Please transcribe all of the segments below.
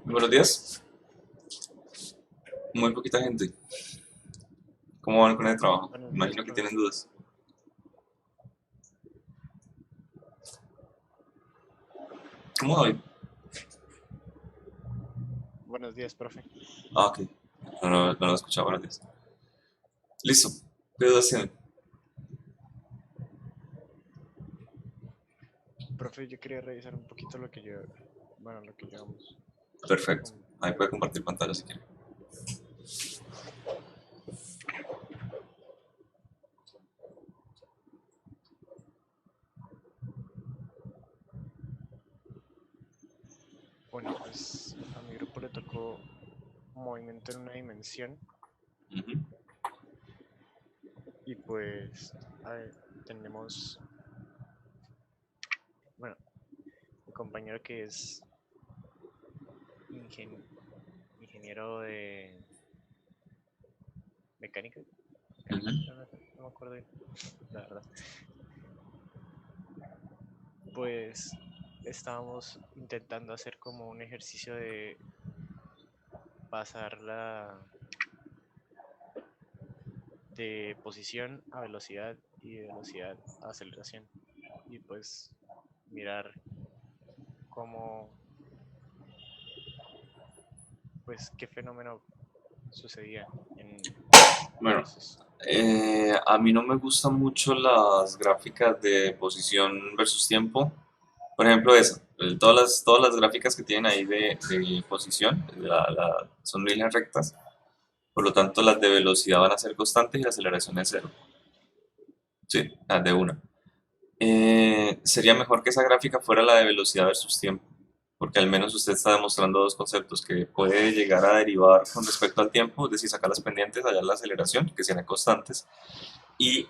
Buenos días. Muy poquita gente. ¿Cómo van con el trabajo? Buenos días, Imagino que profe. tienen dudas. ¿Cómo voy? Buenos días, profe. Ah, ok. No lo he escuchado. Buenos días. Listo. ¿Qué dudas tienen? Profe, yo quería revisar un poquito lo que llevamos. Perfecto. con- Ahí puede compartir pantalla si quiere. Bueno, pues a mi grupo le tocó movimiento en una dimensión Ujú, y pues a ver, tenemos, bueno, mi compañero que es ingen- ingeniero de mecánica, ujú. no me acuerdo bien, la verdad. Pues estábamos intentando hacer como un ejercicio de pasar de posición a velocidad y de velocidad a aceleración. Y pues mirar cómo, pues qué fenómeno sucedía en Bueno, esos. a mí no me gustan mucho las gráficas de posición versus tiempo. Por ejemplo, esa. Todas las gráficas que tienen ahí de posición son líneas rectas. Por lo tanto, las de velocidad van a ser constantes y la aceleración es cero. Sí, las de una. Sería mejor que esa gráfica fuera la de velocidad versus tiempo, porque al menos usted está demostrando dos conceptos que puede llegar a derivar con respecto al tiempo, es decir, sacar las pendientes, hallar la aceleración, que sean constantes, y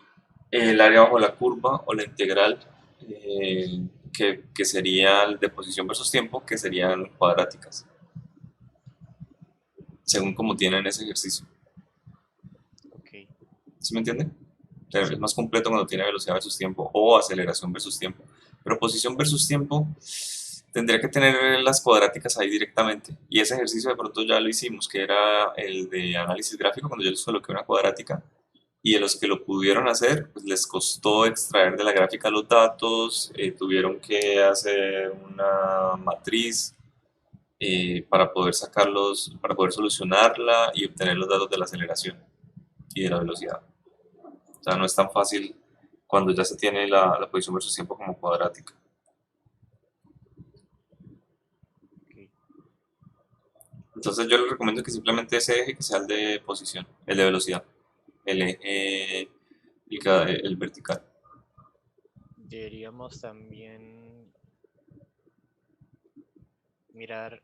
el área bajo la curva o la integral, que sería el de posición versus tiempo, que serían cuadráticas, según como tienen ese ejercicio. Ok, ¿Sí me entiende? Es sí, más completo cuando tiene velocidad versus tiempo o aceleración versus tiempo. Pero posición versus tiempo tendría que tener las cuadráticas ahí directamente. Y ese ejercicio de pronto ya lo hicimos, que era el de análisis gráfico, cuando yo les coloqué una cuadrática. Y a los que lo pudieron hacer, pues les costó extraer de la gráfica los datos, tuvieron que hacer una matriz para poder sacarlos, para poder solucionarla y obtener los datos de la aceleración y de la velocidad. O sea, no es tan fácil cuando ya se tiene la posición versus tiempo como cuadrática. ok. Entonces yo les recomiendo que simplemente ese eje que sea el de posición, el de velocidad, el eje, el vertical. Deberíamos también mirar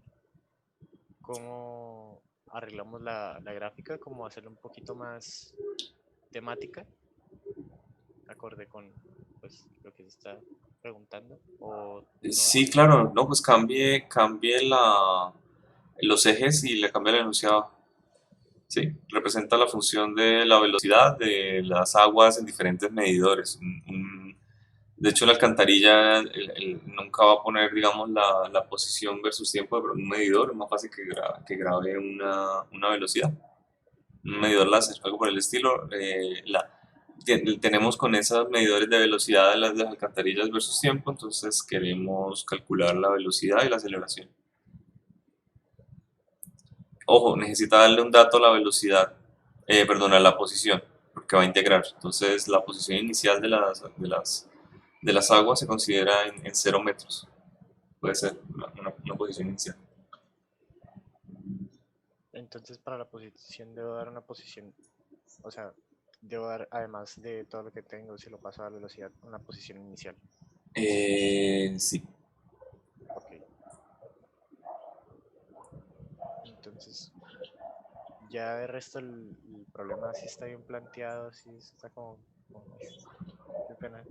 cómo arreglamos la gráfica, cómo hacerla un poquito más temática, acorde con pues lo que se está preguntando, o no Sí, es claro, no, pues cambie los ejes y le cambia el enunciado. Sí, representa la función de la velocidad de las aguas en diferentes medidores. De hecho, la alcantarilla nunca va a poner, digamos, la posición versus tiempo de un medidor. Es más fácil que grabe una velocidad, un medidor láser, algo por el estilo. Tenemos con esos medidores de velocidad de las alcantarillas versus tiempo, entonces queremos calcular la velocidad y la aceleración. Ojo, necesita darle un dato a la velocidad, perdón, a la posición, porque va a integrar. Entonces, la posición inicial de las aguas se considera en 0 metros. Puede ser una posición inicial. entonces para la posición debo dar una posición, o sea, debo dar, además de todo lo que tengo, si lo paso a la velocidad, una posición inicial. Sí. Ok, entonces ya de resto el problema sí está bien planteado, sí está como qué pena.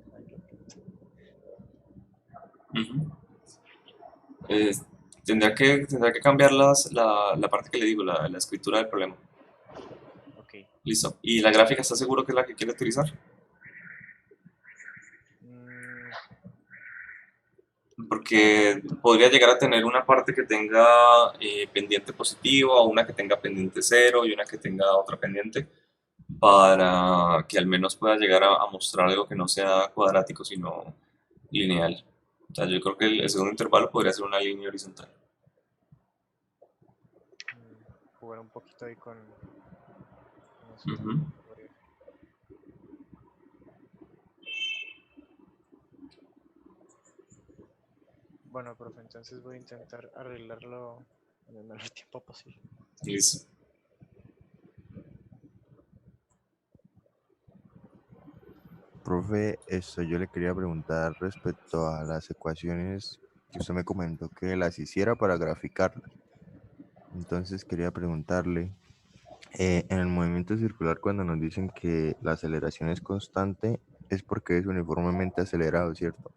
Ujú. Eh, tendrá que cambiar la parte que le digo, la escritura del problema. Ok. Listo. ¿Y la gráfica está seguro que es la que quiere utilizar? Mm, porque podría llegar a tener una parte que tenga pendiente positivo, o una que tenga pendiente cero y una que tenga otra pendiente, para que al menos pueda llegar a mostrar algo que no sea cuadrático, sino lineal. O sea, yo creo que el segundo intervalo podría ser una línea horizontal. Jugar un poquito ahí con eso Ujú. también podría. Bueno, profe, entonces voy a intentar arreglarlo en el menor tiempo posible. Listo. Profe, esto yo le quería preguntar respecto a las ecuaciones que usted me comentó que las hiciera para graficarlas. Entonces quería preguntarle, en el movimiento circular cuando nos dicen que la aceleración es constante, es porque es uniformemente acelerado, ¿cierto?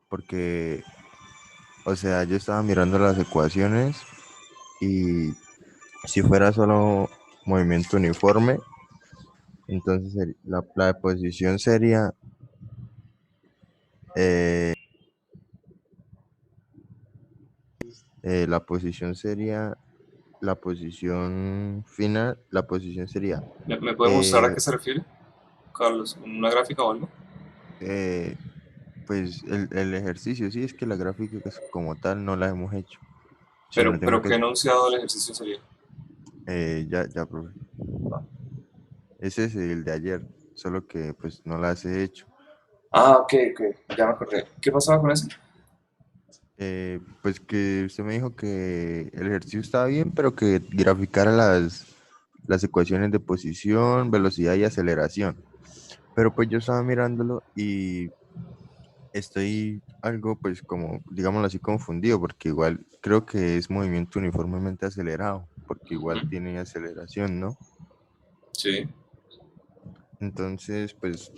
Porque, o sea, yo estaba mirando las ecuaciones y si fuera solo movimiento uniforme, entonces la posición sería eh, la posición sería la posición final, la posición sería ¿Me puede mostrar a eh, qué se refiere, Carlos? ¿Una gráfica o algo? eh, pues el ejercicio, sí, es que la gráfica como tal no la hemos hecho, sino tengo Pero ¿qué que, enunciado del ejercicio sería? ya, profe, ese es el de ayer, solo que pues no las he hecho. Ah, ok, ok, ya me acordé. ¿Qué pasaba con eso? Pues que usted me dijo que el ejercicio estaba bien, pero que graficara las ecuaciones de posición, velocidad y aceleración. Pero pues yo estaba mirándolo y estoy algo, pues como, digámoslo así, confundido, porque igual creo que es movimiento uniformemente acelerado, porque igual Ujú. tiene aceleración, ¿no? Sí. Entonces, pues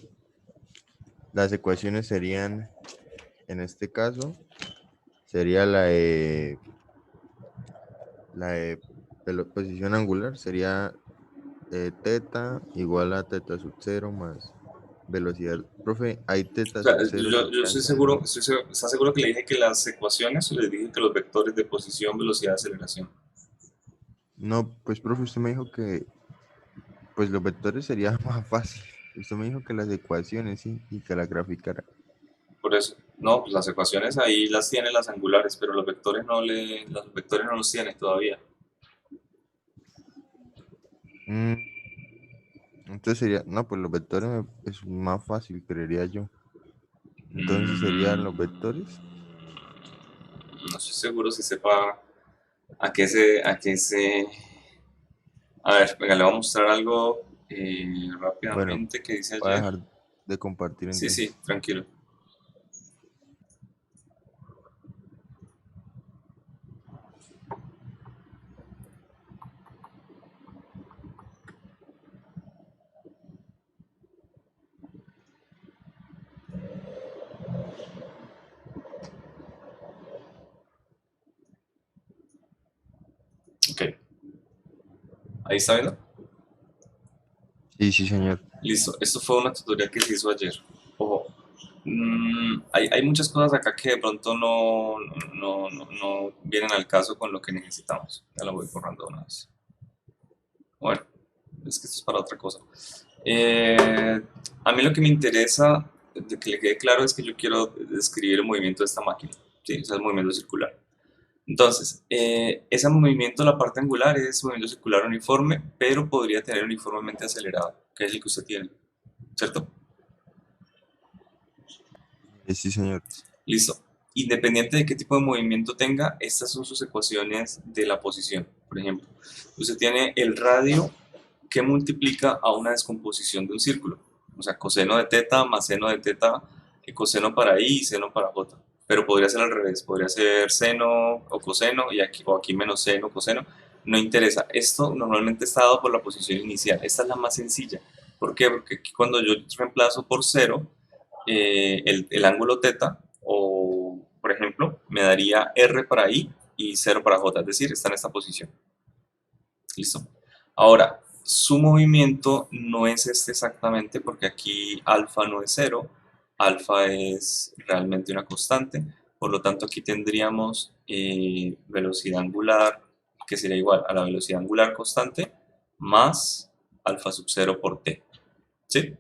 las ecuaciones serían, en este caso, sería la de posición angular, sería teta igual a teta sub cero más velocidad. Profe, ¿hay O teta sea, sub cero si yo estoy alcanza? seguro, ¿está seguro que le dije que las ecuaciones, o le dije que los vectores de posición, velocidad, aceleración? No, pues profe, usted me dijo que pues los vectores sería más fácil. Usted me dijo que las ecuaciones, sí, y que la graficara. Por eso, no, pues las ecuaciones ahí las tiene las angulares, pero los vectores no los tiene todavía. Mm, entonces sería, no, pues los vectores es más fácil, creería yo. Entonces serían los vectores. No estoy seguro si sepa a qué se... A ver, venga, le voy a mostrar algo Bueno, rápidamente que dice voy a ayer. dejar de compartir Sí, sí, entonces. tranquilo. Ok, ahí está viendo. Sí, sí, señor. Listo, esto fue una tutorial que se hizo ayer. Ojo, hay muchas cosas acá que de pronto no vienen al caso con lo que necesitamos. Ya lo voy borrando una vez. Bueno, es que esto es para otra cosa. Eh, a mí lo que me interesa, de que le quede claro, es que yo quiero describir el movimiento de esta máquina. Sí, o sea, el movimiento circular. Entonces, ese movimiento, la parte angular, es movimiento circular uniforme, pero podría tener uniformemente acelerado, que es el que usted tiene, ¿cierto? Sí, señor. Listo. Independiente de qué tipo de movimiento tenga, estas son sus ecuaciones de la posición. Por ejemplo, usted tiene el radio que multiplica a una descomposición de un círculo. O sea, coseno de teta más seno de teta, coseno para i y seno para j. Pero podría ser al revés, podría ser seno o coseno y aquí, o aquí menos seno, coseno. No interesa. Esto normalmente está dado por la posición inicial. Esta es la más sencilla. ¿Por qué? Porque aquí cuando yo reemplazo por cero, el ángulo teta, o por ejemplo, me daría r para i y 0 para j, es decir, está en esta posición. Listo. Ahora, su movimiento no es este exactamente porque aquí alfa no es cero, alfa es realmente una constante, por lo tanto aquí tendríamos velocidad angular, que sería igual a la velocidad angular constante, más alfa sub 0 por t, ¿sí?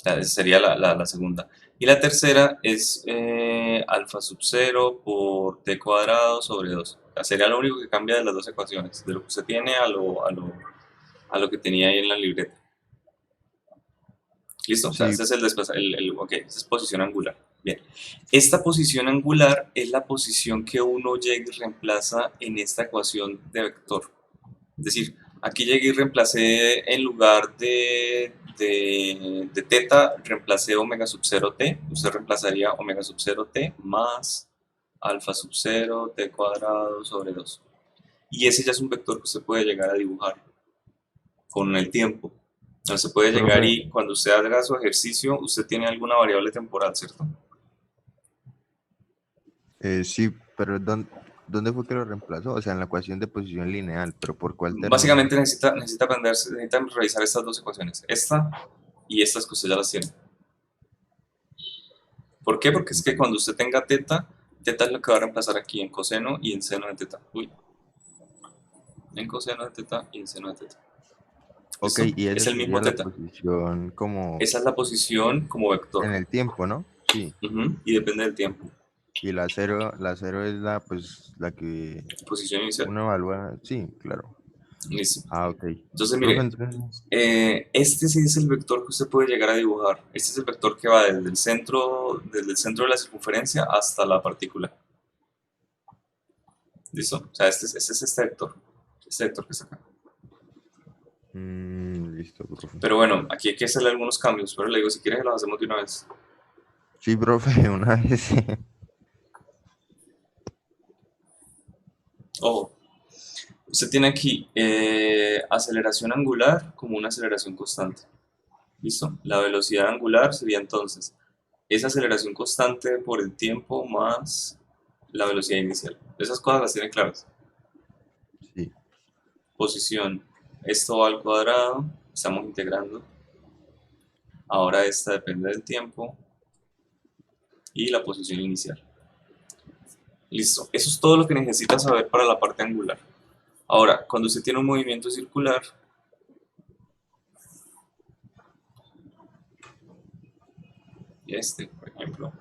Esa sería la segunda. Y la tercera es alfa sub 0 por t cuadrado sobre 2. O sea, sería lo único que cambia de las dos ecuaciones, de lo que usted tiene a lo que tenía ahí en la libreta. ¿Listo? O sea, Sí, ese es ok, esa es posición angular. Bien. Esta posición angular es la posición que uno llega y reemplaza en esta ecuación de vector. Es decir, aquí llegué y reemplacé en lugar de teta, reemplacé omega sub 0 t. Usted reemplazaría omega sub 0 t más alfa sub 0 t cuadrado sobre 2. Y ese ya es un vector que usted puede llegar a dibujar con el tiempo. Entonces puede llegar profe, y cuando usted haga su ejercicio, usted tiene alguna variable temporal, ¿cierto? sí, pero ¿dónde fue que lo reemplazó? O sea, en la ecuación de posición lineal, pero ¿por cuál término? Básicamente necesita aprenderse, necesita revisar estas dos ecuaciones, esta y estas que usted ya las tiene. ¿Por qué? Porque es que cuando usted tenga teta, teta es lo que va a reemplazar aquí en coseno y en seno de teta. Uy, en coseno de teta y en seno de teta. Ok, ¿Listo? y Es esa el mismo sería la teta. posición como Esa es la posición como vector. en el tiempo, ¿no? Sí. Y depende del tiempo. Y la cero es pues, la que Posición inicial. uno evalúa. Sí, claro. Listo. Ah, ok. Entonces, Profe, mire, entonces, este sí es el vector que usted puede llegar a dibujar. Este es el vector que va desde el centro de la circunferencia hasta la partícula. ¿Listo? O sea, este es este vector que está acá. listo, profe. Pero bueno, aquí hay que hacerle algunos cambios, pero le digo, si quieren los hacemos de una vez. Sí, profe, una vez. Ojo, usted tiene aquí aceleración angular como una aceleración constante. ¿Listo? La velocidad angular sería entonces esa aceleración constante por el tiempo más la velocidad inicial. Esas cosas las tiene claras. Sí, Posición, esto va al cuadrado, estamos integrando. Ahora esta depende del tiempo y la posición inicial. Listo, eso es todo lo que necesita saber para la parte angular. Ahora, cuando usted tiene un movimiento circular, por ejemplo,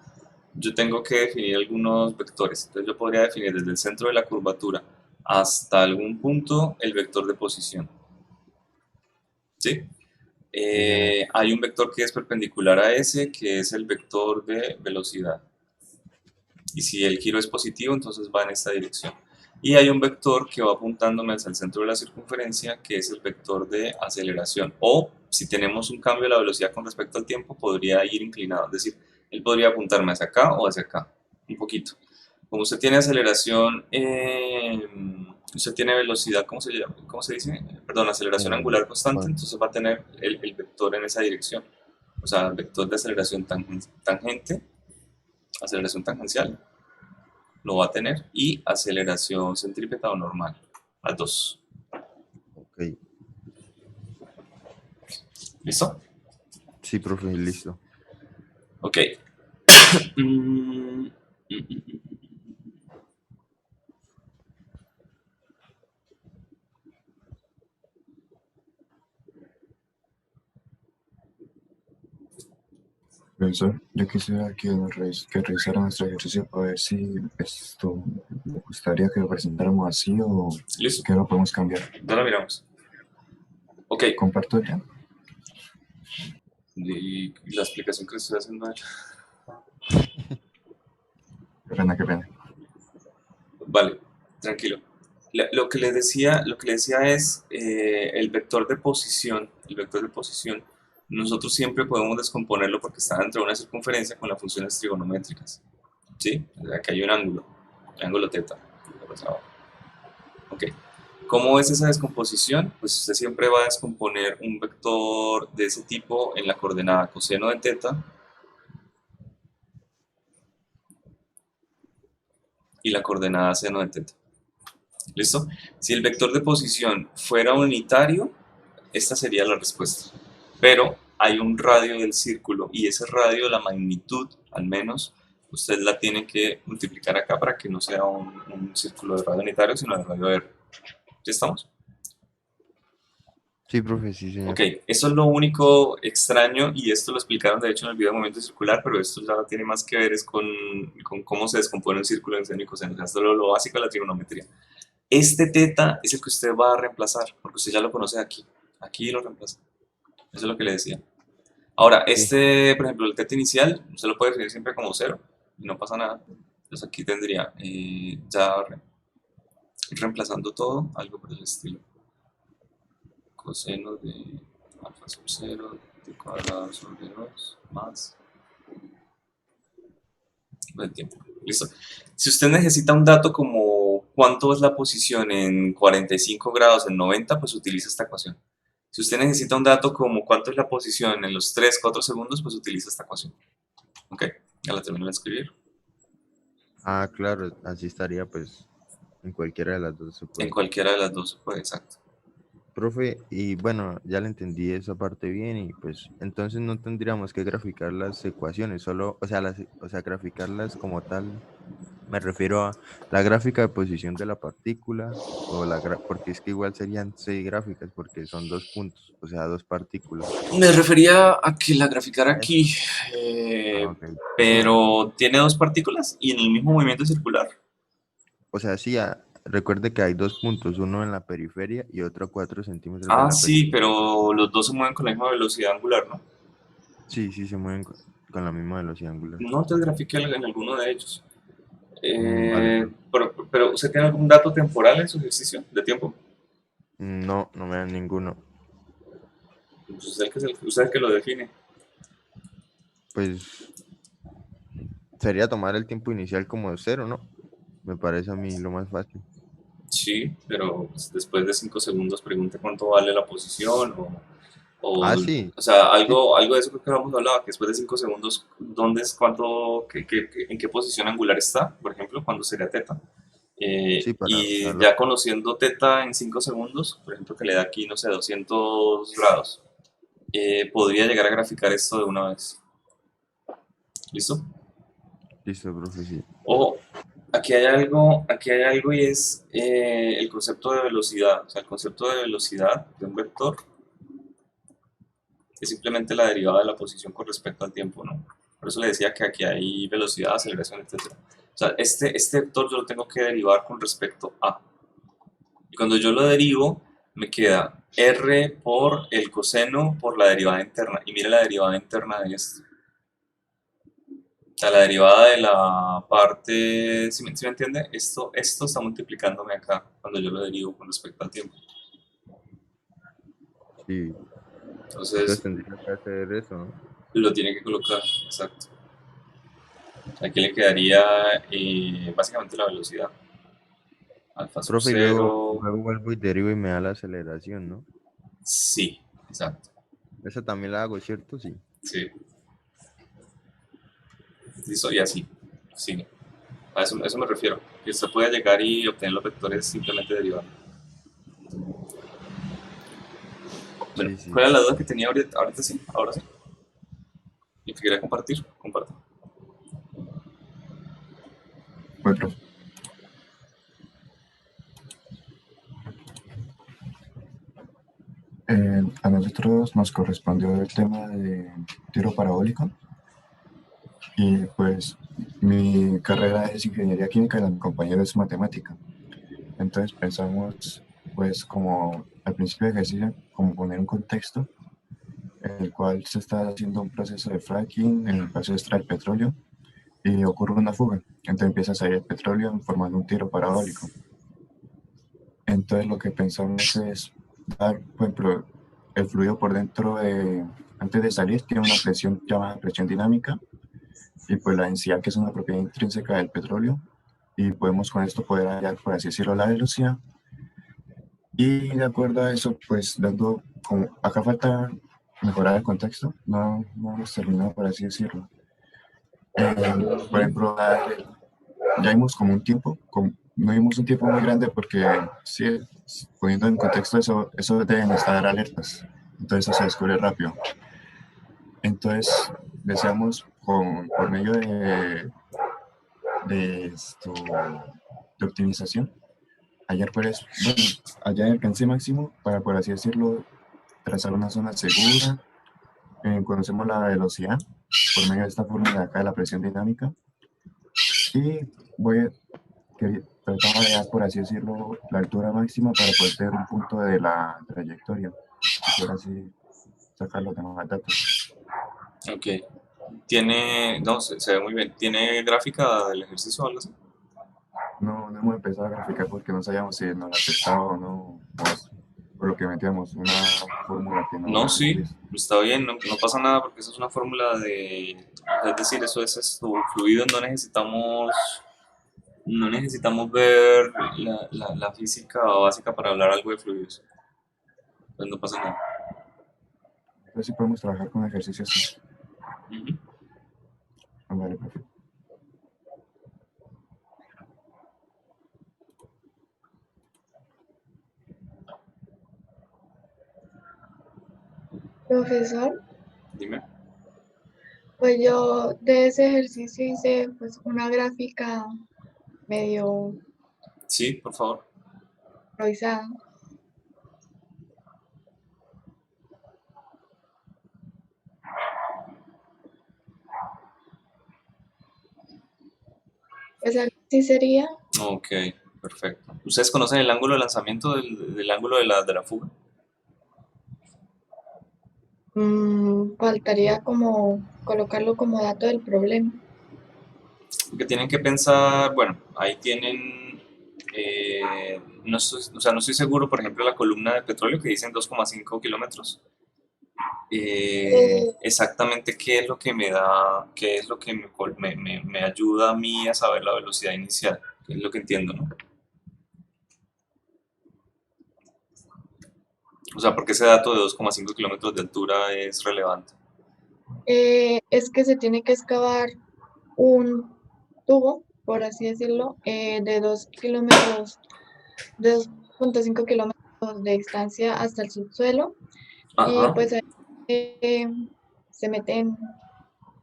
yo tengo que definir algunos vectores. Entonces yo podría definir desde el centro de la curvatura hasta algún punto el vector de posición. ¿Sí? Hay un vector que es perpendicular a ese, que es el vector de velocidad. Y si el giro es positivo, entonces va en esta dirección. Y hay un vector que va apuntándome hacia el centro de la circunferencia, que es el vector de aceleración. O si tenemos un cambio de la velocidad con respecto al tiempo, podría ir inclinado. Es decir, él podría apuntarme hacia acá o hacia acá, un poquito. Como usted tiene aceleración, usted tiene velocidad, ¿cómo se llama? ¿Cómo se dice? Perdón, aceleración eh, angular constante, con- entonces va a tener el vector en esa dirección. O sea, vector de aceleración tangente, aceleración tangencial, lo va a tener, y aceleración centrípeta o normal, las dos. ok. ¿Listo? Sí, profe, listo. Ok. Mm, mm, mm. Profesor, yo quisiera que revisara nuestro ejercicio para ver si esto me gustaría que lo presentáramos así o Listo, que lo podemos cambiar. ya la miramos. Ok, Comparto ya. y la explicación que estoy haciendo ahí. Qué pena. Vale, tranquilo. Lo que le decía es el vector de posición. El vector de posición, nosotros siempre podemos descomponerlo porque está dentro de una circunferencia con las funciones trigonométricas. ¿Sí? Aquí hay un ángulo, el ángulo teta. Ok. ¿Cómo es esa descomposición? Pues usted siempre va a descomponer un vector de ese tipo en la coordenada coseno de teta y la coordenada seno de teta. ¿Listo? Si el vector de posición fuera unitario, esta sería la respuesta. Pero hay un radio del círculo y ese radio, la magnitud al menos, usted la tiene que multiplicar acá para que no sea un círculo de radio unitario, sino de radio R. ¿Ya estamos? Sí, profe, sí, señor. Ok, eso es lo único extraño y esto lo explicaron de hecho en el video de movimiento circular, pero esto ya tiene más que ver es con cómo se descompone un círculo en seno y coseno. O sea, esto es lo básico de la trigonometría. Este teta es el que usted va a reemplazar, porque usted ya lo conoce aquí. Aquí lo reemplaza. Eso es lo que le decía. Ahora, Sí. por ejemplo, el teta inicial, usted lo puede definir siempre como 0 y no pasa nada. Entonces aquí tendría reemplazando todo, algo por el estilo. Coseno de alfa sub 0 t cuadrado sobre 2 más el tiempo. Listo. Si usted necesita un dato como cuánto es la posición en 45 grados en 90, pues utiliza esta ecuación. Si usted necesita un dato como cuánto es la posición en los 3, 4 segundos, pues utiliza esta ecuación. Ok, ya la termino de escribir. Ah, claro, así estaría, pues, en cualquiera de las dos se En puede. cualquiera de las dos, pues exacto. Profe, y bueno, ya le entendí esa parte bien y pues entonces no tendríamos que graficar las ecuaciones, solo, o sea, graficarlas como tal. Me refiero a la gráfica de posición de la partícula o porque es que igual serían 6 gráficas porque son 2 puntos, o sea, 2 partículas. Me refería a que la graficara Ah, aquí, ok. pero tiene dos partículas y en el mismo movimiento circular. O sea, sí, recuerde que hay 2 puntos, uno en la periferia y otro a 4 centímetros de Ah, la sí, periferia. pero los dos se mueven con la misma velocidad angular, ¿no? Sí, sí, se mueven con la misma velocidad angular. No te grafique en alguno de ellos. Vale, pues. Pero ¿usted tiene algún dato temporal en su ejercicio de tiempo? No, no me dan ninguno. Pues usted es el que lo define. Pues sería tomar el tiempo inicial como 0, ¿no? Me parece a mí lo más fácil. Sí, pero pues, después de 5 segundos pregunte cuánto vale la posición Ah, sí. o sea, Sí, algo de eso creo que habíamos hablado, que después de 5 segundos, ¿dónde es cuánto, en qué posición angular está, por ejemplo, cuándo sería teta? sí, para Y saberlo. ya conociendo teta en 5 segundos, por ejemplo, que le da aquí, no sé, 200 grados, podría llegar a graficar esto de una vez. ¿Listo? Listo, profe, sí. O aquí hay algo y es el concepto de velocidad. O sea, el concepto de velocidad de un vector es simplemente la derivada de la posición con respecto al tiempo, ¿no? Por eso le decía que aquí hay velocidad, aceleración, etc. O sea, este vector yo lo tengo que derivar con respecto a. Y cuando yo lo derivo, me queda r por el coseno por la derivada interna. Y mire la derivada interna de esto. O sea, la derivada de la parte, si me entiende? Esto está multiplicándome acá cuando yo lo derivo con respecto al tiempo. Sí. Entonces Entonces, tendría que hacer eso, ¿no? lo tiene que colocar, exacto. Aquí le quedaría básicamente la velocidad. Alfa sub Profe, y cero, luego vuelvo y derivo y me da la aceleración, ¿no? sí, exacto. Esa también la hago, ¿cierto? Sí. Sí, listo, y así, sí. A eso me refiero. Que usted pueda llegar y obtener los vectores simplemente derivando. Bueno, Sí, sí. ¿cuál era la duda que tenía ahorita? Ahorita sí, ahora sí. Y que quería compartir, comparto. Bueno, a nosotros nos correspondió el tema de tiro parabólico y pues mi carrera es ingeniería química y la de mi compañero es matemática. Entonces pensamos pues como al principio de ejercicio, como poner un contexto en el cual se está haciendo un proceso de fracking en el cual se extrae el petróleo y ocurre una fuga. Entonces empieza a salir el petróleo formando un tiro parabólico. Entonces lo que pensamos es dar, por ejemplo, el fluido por dentro antes de salir tiene una presión llamada presión dinámica y pues la densidad que es una propiedad intrínseca del petróleo y podemos con esto poder hallar, por así decirlo, la velocidad. Y de acuerdo a eso, pues dando, como acá falta mejorar el contexto, no hemos terminado, por así decirlo. Por ejemplo, ya vimos como un tiempo, no vimos un tiempo muy grande porque sí, poniendo en contexto eso deben estar alertas, entonces eso se descubre rápido. Entonces, deseamos por medio de esto, de optimización, hallar bueno, hallar el alcance máximo para, por así decirlo, trazar una zona segura. Conocemos la velocidad por medio de esta fórmula de acá de la presión dinámica. Y voy a tratar de dar, por así decirlo, la altura máxima para poder tener un punto de la trayectoria. Y por así sacar los demás datos. Ok. Tiene, no, se ve muy bien. ¿Tiene gráfica del ejercicio o algo así? No hemos empezado a graficar porque no sabíamos si nos la aceptaba o no. Por lo que metíamos una fórmula que no No, habíamos sí, visto. está bien, no pasa nada porque eso es una fórmula de, es decir, eso es esto, fluido, no necesitamos ver la física básica para hablar algo de fluidos, pues no pasa nada. Entonces sí podemos trabajar con ejercicios así. Ujú. Vale, profe. Profesor, Dime. pues yo de ese ejercicio hice pues una gráfica medio Sí, por favor. improvisada. Pues así sería. Ok, perfecto. ¿Ustedes conocen el ángulo de lanzamiento del ángulo de la fuga? Faltaría como colocarlo como dato del problema. Porque tienen que pensar, bueno, ahí tienen, o sea, no estoy seguro, por ejemplo, la columna de petróleo que dicen 2,5 kilómetros. Eh, Exactamente qué es lo que me da, qué es lo que me ayuda a mí a saber la velocidad inicial, que es lo que entiendo, ¿no? O sea, porque ese dato de 2,5 kilómetros de altura es relevante. es que se tiene que excavar un tubo, por así decirlo, de 2 kilómetros, de 2,5 kilómetros de distancia hasta el subsuelo y Ajá. pues ahí se meten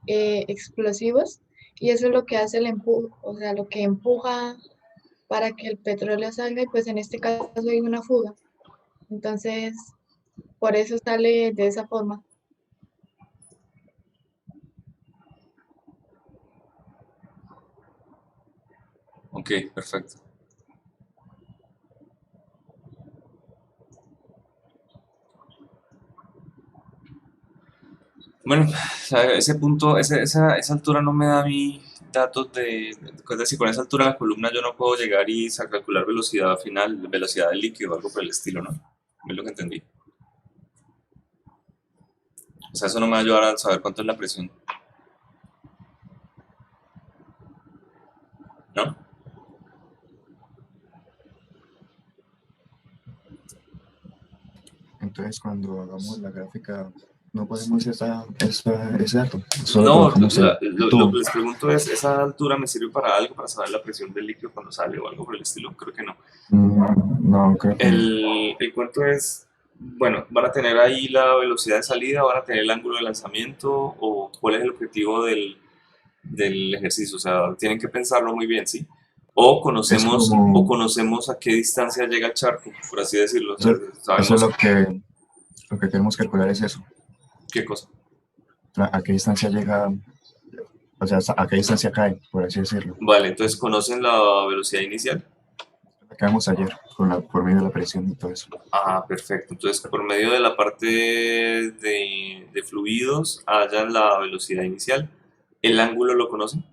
explosivos y eso es lo que hace el empuje, o sea, lo que empuja para que el petróleo salga y pues en este caso hay una fuga. Entonces, por eso sale de esa forma. Ok, perfecto. Bueno, o sea, ese punto, esa altura no me da a mí datos es decir, con esa altura de la columna yo no puedo llegar y calcular velocidad final, velocidad del líquido o algo por el estilo, ¿no? Es lo que entendí. O sea, eso no me va a ayudar a saber cuánto es la presión, ¿no? Entonces, cuando hagamos la gráfica, no podemos ese dato. Solo No, colocamos lo que les pregunto es, ¿esa altura me sirve para algo, para saber la presión del líquido cuando sale o algo por el estilo? Creo que no. No, creo que no. El cuento es, bueno, ¿van a tener ahí la velocidad de salida, van a tener el ángulo de lanzamiento o cuál es el objetivo del ejercicio? O sea, tienen que pensarlo muy bien, ¿sí? Es como, O conocemos a qué distancia llega el charco, por así decirlo. O sea, eso es sabemos lo que queremos calcular es eso. qué cosa. A qué distancia llega, o sea, a qué distancia cae, por así decirlo. Vale, entonces conocen la velocidad inicial. Lo que vimos ayer, por medio de la presión y todo eso. Ah, perfecto. Entonces, por medio de la parte de fluidos, hallan la velocidad inicial. ¿El ángulo lo conocen?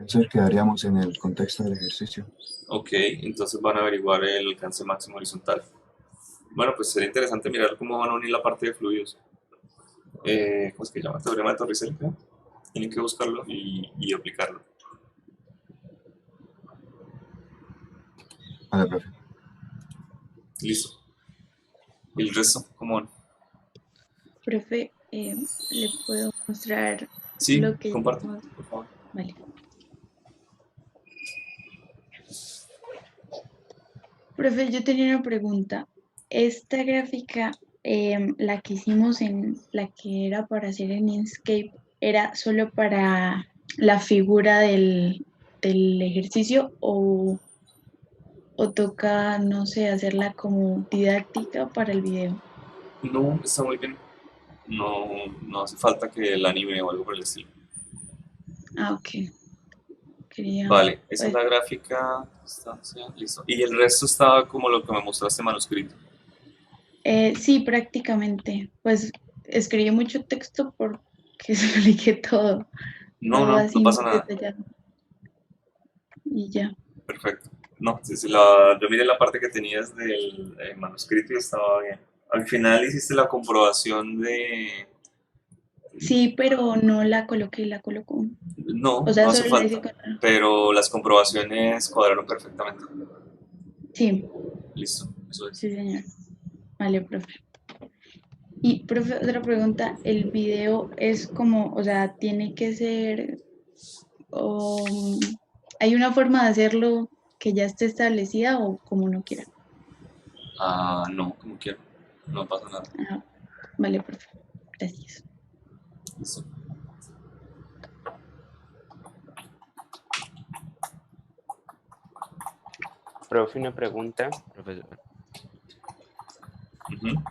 Eso es que daríamos en el contexto del ejercicio. Ok, entonces van a averiguar el alcance máximo horizontal. Bueno, pues sería interesante mirar cómo van a unir la parte de fluidos. ¿Cómo es que se llama? Teorema de Torricelli, creo. Tienen que buscarlo y aplicarlo. Vale, profe. Listo. ¿Y el resto? ¿Cómo van? Profe, ¿le puedo mostrar Sí, lo que comparte, hicimos? por favor. Vale. Profe, yo tenía una pregunta. Esta gráfica la que hicimos la que era para hacer en Inkscape, ¿era solo para la figura del ejercicio o toca, no sé, hacerla como didáctica para el video? No, está muy bien. No, no hace falta que el anime o algo por el estilo. Ah, ok. Quería, Vale, esa es pues, la gráfica. Estancia, listo. Y el resto estaba como lo que me mostraste manuscrito. sí, prácticamente. Pues escribí mucho texto porque expliqué todo, No, todo no, no así muy pasa nada. detallado y ya. Perfecto. No, sí, sí, yo miré la parte que tenías del manuscrito y estaba bien. Al final hiciste la comprobación de... Sí, pero no la coloqué, la colocó. No, O no sea, hace solo la hice falta. con... Pero las comprobaciones cuadraron perfectamente. Sí, Listo, eso es. sí, señor. Vale, profe. Y, profe, otra pregunta, ¿el video es como, o sea, tiene que ser, hay una forma de hacerlo que ya esté establecida o como uno quiera? Ah, no, como quiero. No pasa nada. Ah, vale, profe. Gracias. Listo. Profe, una pregunta. Profesor. Ujú.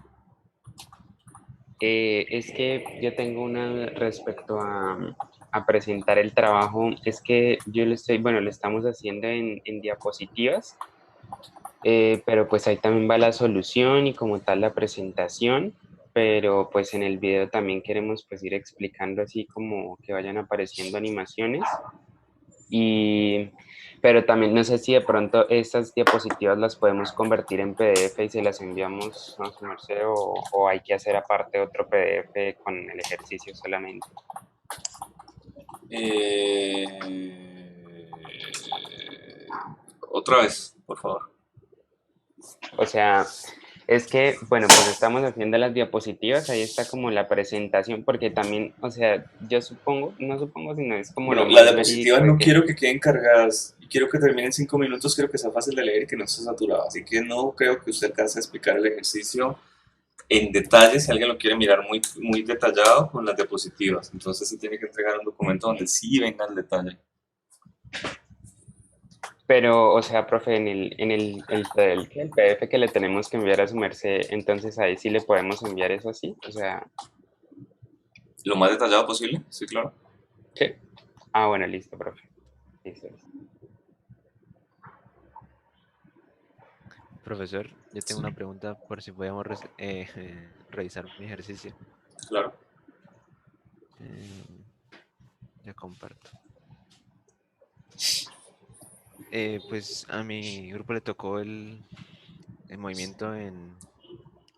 Es que yo tengo una respecto a presentar el trabajo. Es que yo lo estoy, bueno, lo estamos haciendo en diapositivas, pero pues ahí también va la solución y como tal la presentación, pero pues en el video también queremos pues ir explicando así como que vayan apareciendo animaciones. Y, pero también no sé si de pronto estas diapositivas las podemos convertir en PDF y se las enviamos a su merced o hay que hacer aparte otro PDF con el ejercicio solamente. Otra vez, por favor. O sea, es que, bueno, pues estamos haciendo las diapositivas, ahí está como la presentación, porque también, o sea, yo supongo, no supongo, sino es como Bueno, lo las más diapositivas verídico de no que, quiero que queden cargadas. Quiero que termine en 5 minutos. Quiero que sea fácil de leer y que no esté saturado. Así que no creo que usted alcance a explicar el ejercicio en detalle si alguien lo quiere mirar muy, muy detallado con las diapositivas. Entonces sí tiene que entregar un documento donde sí venga el detalle. pero, o sea, profe, el PDF que le tenemos que enviar a su merced, entonces ahí sí le podemos enviar eso así, o sea, Lo más detallado posible, sí, claro. sí. Ah, bueno, listo, profe. Listo, listo. Profesor, yo tengo Sí, una pregunta por si podemos revisar mi ejercicio. claro. Eh, ya comparto. Pues a mi grupo le tocó el movimiento en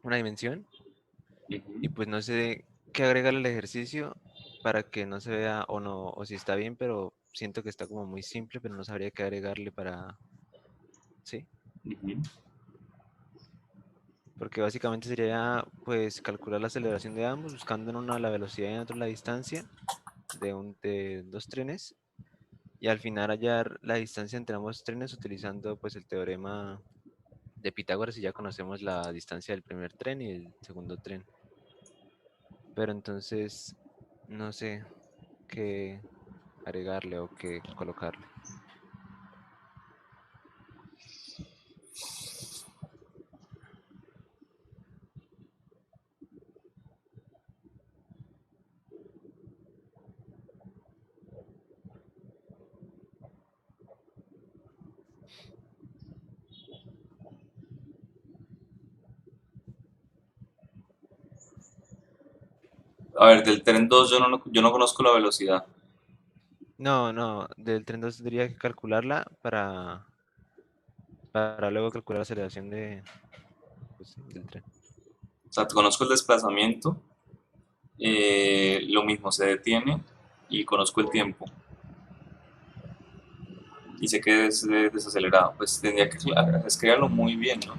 una dimensión y Ujú. pues no sé qué agregarle al ejercicio para que no se vea o no, o si está bien, pero siento que está como muy simple, pero no sabría qué agregarle para, ¿sí? Ujú. Porque básicamente sería pues calcular la aceleración de ambos, buscando en uno la velocidad y en otro la distancia de dos trenes y al final hallar la distancia entre ambos trenes utilizando pues el teorema de Pitágoras y ya conocemos la distancia del primer tren y el segundo tren. Pero entonces no sé qué agregarle o qué colocarle. A ver, del tren 2 yo no conozco la velocidad. No, no, del tren 2 tendría que calcularla para luego calcular la aceleración pues, sí, del tren. O sea, conozco el desplazamiento, lo mismo se detiene y conozco el tiempo. Y sé que es desacelerado. Pues tendría que escribirlo muy bien, ¿no?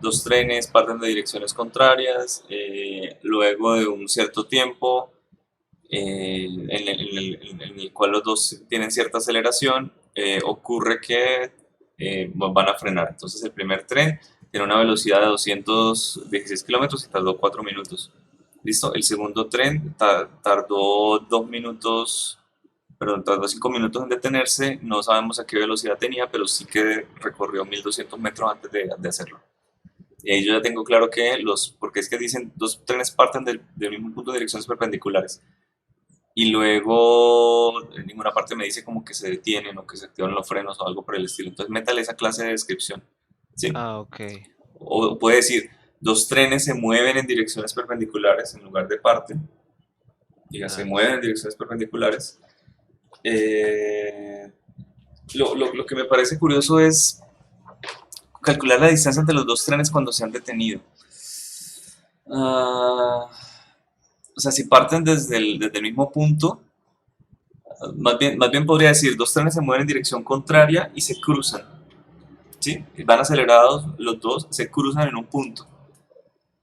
Dos trenes parten de direcciones contrarias, luego de un cierto tiempo en el cual los dos tienen cierta aceleración, ocurre que van a frenar. Entonces el primer tren tiene una velocidad de 216 kilómetros y tardó 4 minutos. ¿Listo? El segundo tren tardó 2 minutos, perdón, tardó 5 minutos en detenerse. No sabemos a qué velocidad tenía, pero sí que recorrió 1200 metros antes de hacerlo. Y ahí yo ya tengo claro que porque es que dicen, dos trenes parten del mismo punto de direcciones perpendiculares. Y luego en ninguna parte me dice como que se detienen o que se activan los frenos o algo por el estilo. Entonces métale esa clase de descripción. ¿Sí? Ah, ok. O puede decir, dos trenes se mueven en direcciones perpendiculares en lugar de parten. Diga, se mueven en direcciones perpendiculares. Lo que me parece curioso es calcular la distancia entre los dos trenes cuando se han detenido. O sea, si parten desde el mismo punto, más bien podría decir, dos trenes se mueven en dirección contraria y se cruzan. ¿Sí? Van acelerados los dos, se cruzan en un punto.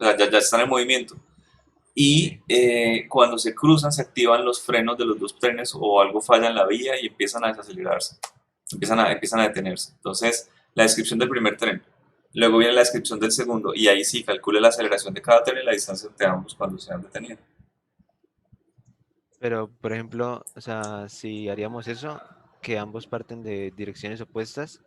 O sea, ya están en movimiento. Y cuando se cruzan, se activan los frenos de los dos trenes o algo falla en la vía y empiezan a desacelerarse. Empiezan a detenerse. Entonces, la descripción del primer tren. Luego viene la descripción del segundo. Y ahí sí, calcule la aceleración de cada tren y la distancia entre ambos cuando se han detenido. Pero, por ejemplo, o sea, si haríamos eso, que ambos parten de direcciones opuestas,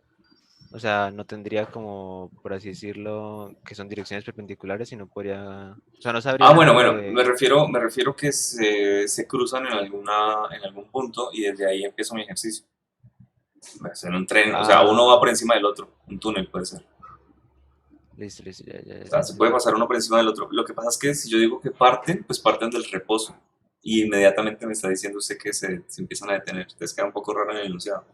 o sea, no tendría como, por así decirlo, que son direcciones perpendiculares, sino podría, o sea, no sabría el Bueno, ángulo me de... refiero que se cruzan en algún punto y desde ahí empiezo mi ejercicio. En un tren, o sea, uno va Ah, por encima del otro, un túnel puede ser. listo, listo, ya O sea, se puede entendí. pasar uno por encima del otro. Lo que pasa es que si yo digo que parten, pues parten del reposo. Y inmediatamente me está diciendo usted que se empiezan a detener. Entonces queda un poco raro en el enunciado.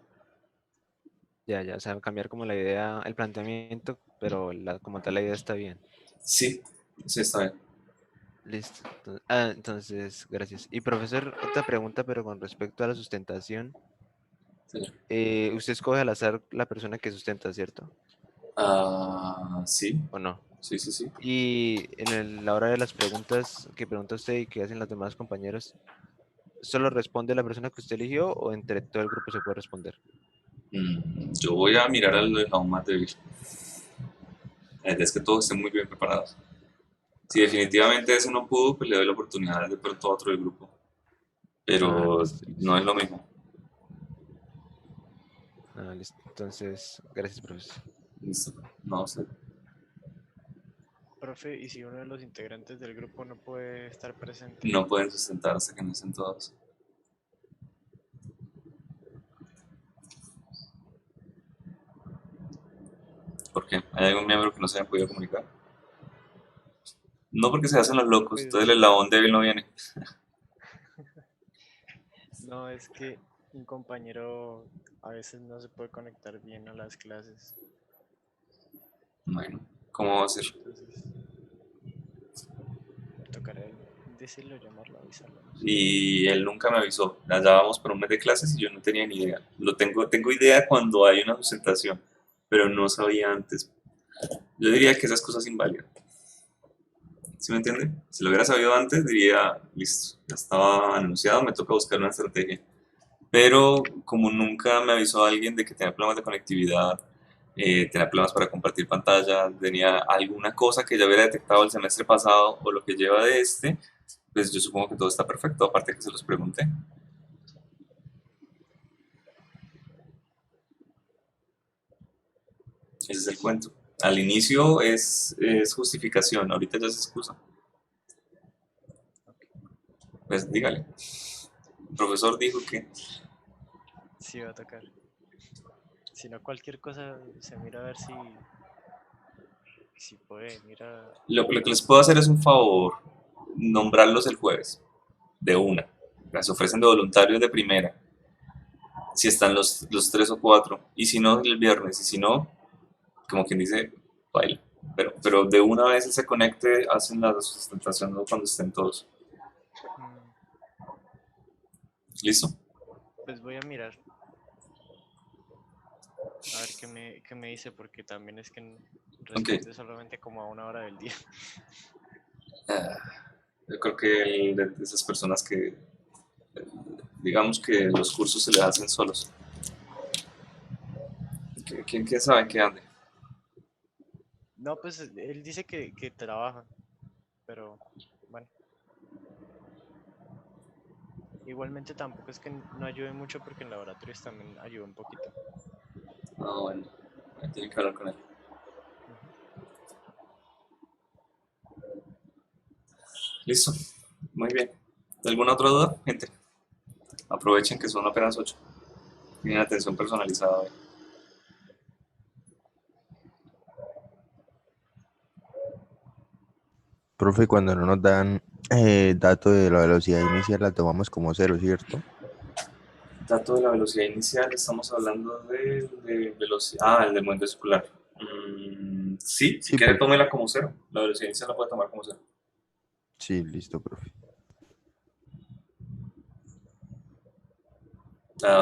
Ya, o sea, cambiar como la idea, el planteamiento, pero como tal la idea está bien. Sí, sí está bien. Listo. Entonces, gracias. Y profesor, otra pregunta, pero con respecto a la sustentación. Sí. Usted escoge al azar la persona que sustenta, ¿cierto? Sí, ¿O no? sí, sí, sí. Y en la hora de las preguntas que pregunta usted y que hacen los demás compañeros, ¿solo responde la persona que usted eligió o entre todo el grupo se puede responder? Yo voy a mirar al eslabón más débil. La idea es que todos estén muy bien preparados. Si definitivamente ese no pudo, pues le doy la oportunidad de pronto a otro del grupo. Pero Listo, no listo. es lo mismo. Listo. Entonces, gracias, profesor. Listo. No sé. Profe, ¿y si uno de los integrantes del grupo no puede estar presente? No pueden sustentar hasta que no estén todos. ¿Por qué? ¿Hay algún miembro que no se haya podido comunicar? No, porque se hacen los locos, entonces el Pues eslabón débil no viene. no, es que un compañero a veces no se puede conectar bien a las clases. Bueno, ¿cómo va a ser? Entonces, me tocará decirlo, llamarlo, avisarlo. No sé. Y él nunca me avisó. Allá vamos por un mes de clases y yo no tenía ni idea. Tengo idea cuando hay una sustentación, pero no sabía antes. Yo diría que esas cosas inválidas. ¿Sí me entiende? Si lo hubiera sabido antes, diría, listo, ya estaba anunciado, me toca buscar una estrategia. Pero como nunca me avisó alguien de que tenía problemas de conectividad, tenía problemas para compartir pantalla, tenía alguna cosa que ya hubiera detectado el semestre pasado o lo que lleva de este, pues yo supongo que todo está perfecto, aparte que se los pregunté. Ese es el cuento. Al inicio es justificación, ahorita ya es excusa. Pues dígale. El profesor dijo que Sí, va a tocar. Si no, cualquier cosa se mira a ver si puede. Mira, lo que les puedo hacer es un favor, nombrarlos el jueves, de una. Las ofrecen de voluntarios de primera, si están los tres o cuatro, y si no, el viernes, y si no, como quien dice, baila. Pero de una vez se conecte, hacen la sustentación, ¿no? Cuando estén todos. ¿Listo? pues voy a mirar. A ver qué me dice, porque también es que responde solamente como a una hora del día. Yo creo que de esas personas que, digamos que los cursos se les hacen solos. ¿Quién sabe en qué ande? No, pues él dice que trabaja, pero bueno, igualmente tampoco es que no ayude mucho porque en laboratorios también ayuda un poquito. Ah, bueno, tiene que hablar con él. Ujú. Listo, muy bien. ¿Alguna otra duda, gente? Aprovechen que son apenas 8. Tienen atención personalizada hoy. Profe, cuando no nos dan dato de la velocidad inicial, la tomamos como cero, ¿cierto? Dato de la velocidad inicial, estamos hablando de velocidad. Ah, el del momento circular. Sí, si Sí, quiere, pues. tómela como cero. La velocidad inicial la puede tomar como cero. Sí, listo, profe.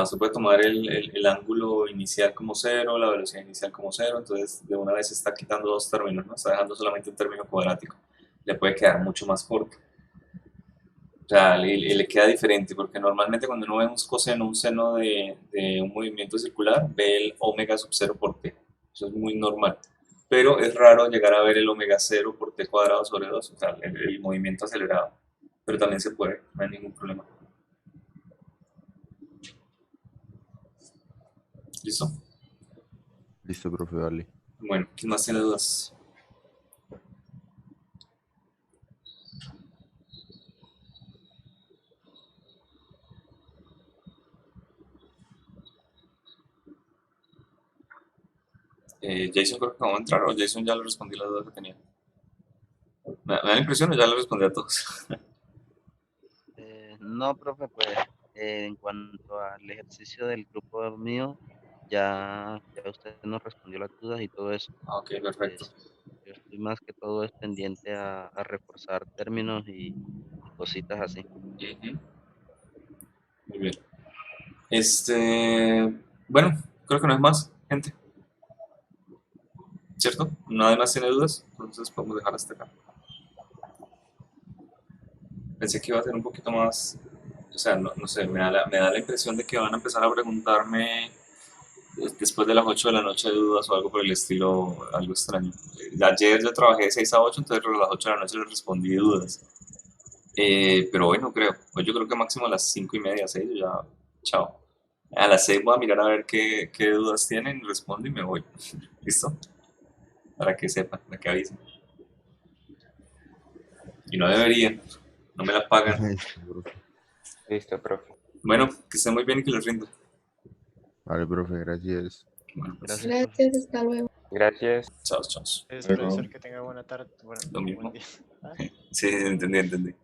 Se puede tomar el ángulo inicial como cero, la velocidad inicial como cero, entonces de una vez se está quitando dos términos, ¿no? Está dejando solamente un término cuadrático. Le puede quedar mucho más corto. O sea, le queda diferente, porque normalmente cuando uno ve un coseno, un seno de un movimiento circular, ve el omega sub 0 por t. Eso es muy normal. Pero es raro llegar a ver el omega 0 por t cuadrado sobre 2, o sea, el movimiento acelerado. Pero también se puede, no hay ningún problema. ¿Listo? Listo, profe, vale. Bueno, ¿quién más tiene dudas? Jason creo que acabó de entrar, o Jason ya le respondí la duda que tenía. Me da la impresión, o ya le respondí a todos. No, profe, pues en cuanto al ejercicio del grupo mío, ya usted nos respondió las dudas y todo eso. Ah, ok, perfecto. Yo estoy más que todo es pendiente a reforzar términos y cositas así. Ujú, muy bien. Bueno, creo que no es más, gente, ¿cierto? Nadie más tiene dudas, entonces podemos dejar hasta acá. Pensé que iba a ser un poquito más, o sea, no sé, me da la impresión de que van a empezar a preguntarme después de las 8 de la noche dudas o algo por el estilo, algo extraño. Ayer yo trabajé de 6 a 8, entonces a las 8 de la noche les respondí dudas. Pero hoy no creo, hoy yo creo que máximo a las 5:30, 6, ya, chao. A las 6 voy a mirar a ver qué dudas tienen, respondo y me voy. ¿Listo? Para que sepan, para que avisen. Y no deberían, no me la pagan. Listo, profe. Listo, profe. Bueno, que estén muy bien y que les rinda. Vale, profe, gracias. Bueno, pues, Gracias, profe. Gracias, hasta luego. Gracias. chao, chao. Es Luego. profesor, que tenga buena tarde, bueno, Lo mismo. buen día. Ah. Sí, entendí.